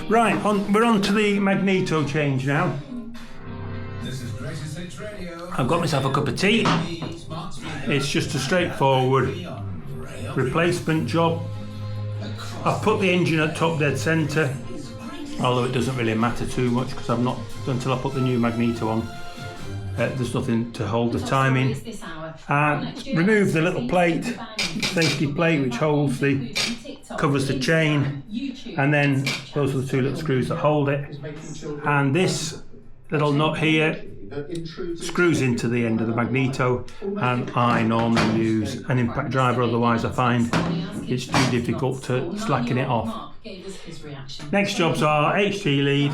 Right, we're on to the Magneto change now. I've got myself a cup of tea. It's just a straightforward replacement job. I've put the engine at top dead centre, although it doesn't really matter too much because I've not, until I put the new Magneto on, there's nothing to hold the timing. Remove the little plate, safety plate, which covers the chain, and then those are the two little screws that hold it. And this little nut here screws into the end of the Magneto, and I normally use an impact driver, otherwise I find it's too difficult to slacken it off. Next jobs are HT lead,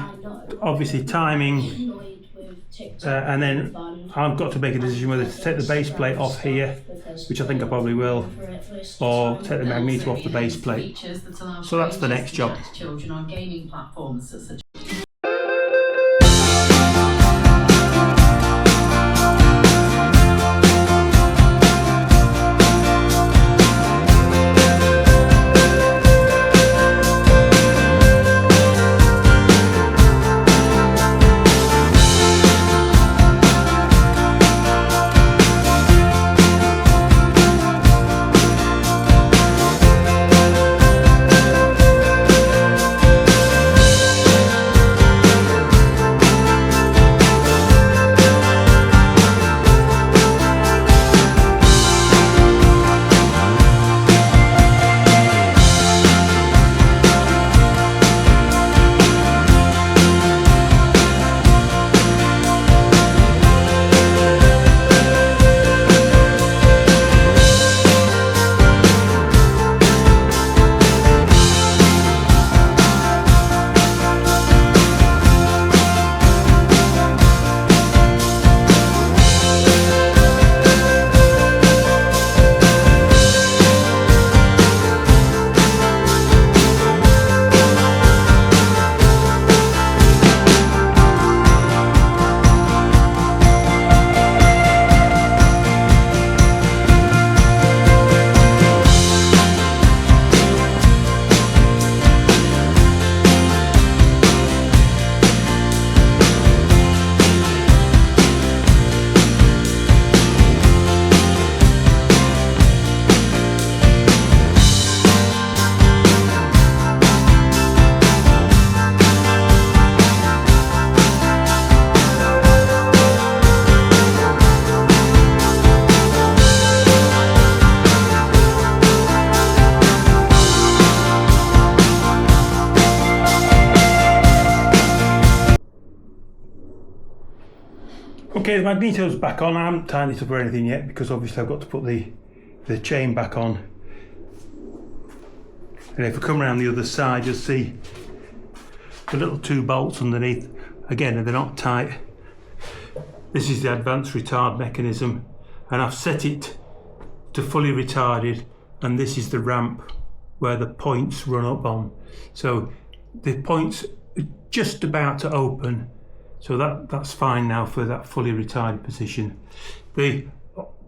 obviously timing, and then I've got to make a decision whether to take the base plate off here, which I think I probably will, or take the Magneto off the base plate. So that's the next job. Okay, the Magneto's back on. I haven't tightened it up or anything yet because obviously I've got to put the chain back on. And if I come around the other side, you'll see the little two bolts underneath. Again, they're not tight. This is the advanced retard mechanism, and I've set it to fully retarded, and this is the ramp where the points run up on. So the points are just about to open. So that's fine now for that fully retarded position. The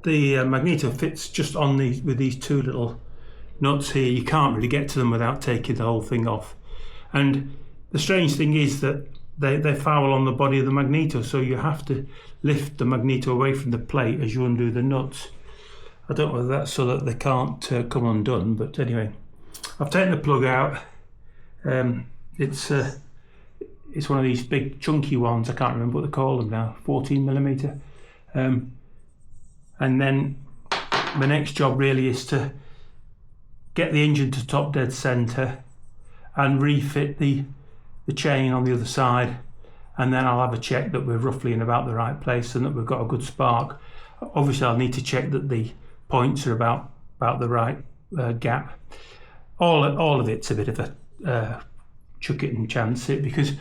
Magneto fits just on with these two little nuts here. You can't really get to them without taking the whole thing off. And the strange thing is that they foul on the body of the Magneto, so you have to lift the Magneto away from the plate as you undo the nuts. I don't know whether that's so that they can't come undone, but anyway, I've taken the plug out. It's one of these big chunky ones. I can't remember what they call them now. 14mm. And then the next job really is to get the engine to top dead centre and refit the chain on the other side, and then I'll have a check that we're roughly in about the right place and that we've got a good spark. Obviously I'll need to check that the points are about the right gap. All of it's a bit of a chuck it and chance it, because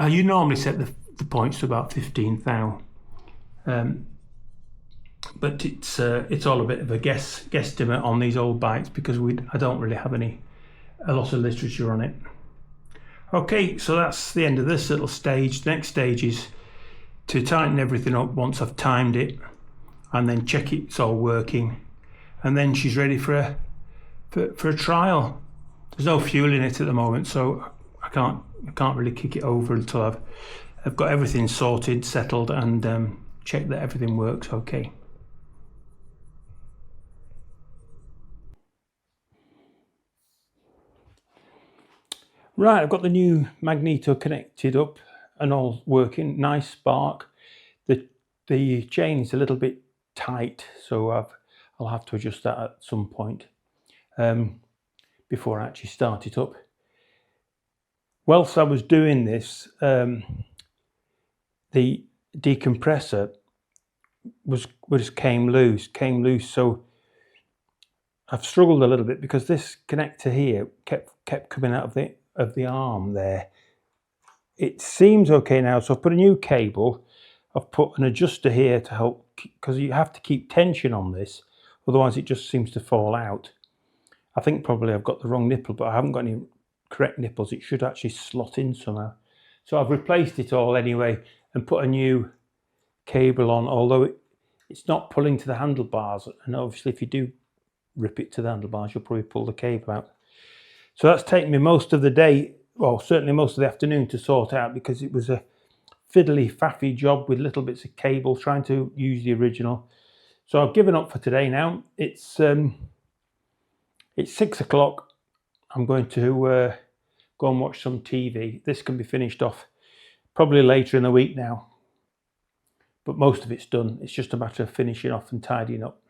you normally set the points to about 15 thou, but it's all a bit of a guesstimate on these old bikes because I don't really have a lot of literature on it. Okay, so that's the end of this little stage. The next stage is to tighten everything up once I've timed it, and then check it's all working, and then she's ready for a trial. There's no fuel in it at the moment, so I can't really kick it over until I've got everything sorted, settled, and checked that everything works okay. Right, I've got the new Magneto connected up and all working. Nice spark. The chain's a little bit tight, so I'll have to adjust that at some point before I actually start it up. Whilst I was doing this, the decompressor came loose. So I've struggled a little bit because this connector here kept coming out of the arm there. It seems okay now, so I've put a new cable. I've put an adjuster here to help, because you have to keep tension on this, otherwise it just seems to fall out. I think probably I've got the wrong nipple, but I haven't got any correct nipples. It should actually slot in somehow. So I've replaced it all anyway and put a new cable on, although it's not pulling to the handlebars, and obviously if you do rip it to the handlebars, you'll probably pull the cable out. So that's taken me most of the day, well, certainly most of the afternoon, to sort out, because it was a fiddly faffy job with little bits of cable trying to use the original. So I've given up for today now. It's 6 o'clock. I'm going to go and watch some TV. This can be finished off probably later in the week now, but most of it's done. It's just a matter of finishing off and tidying up.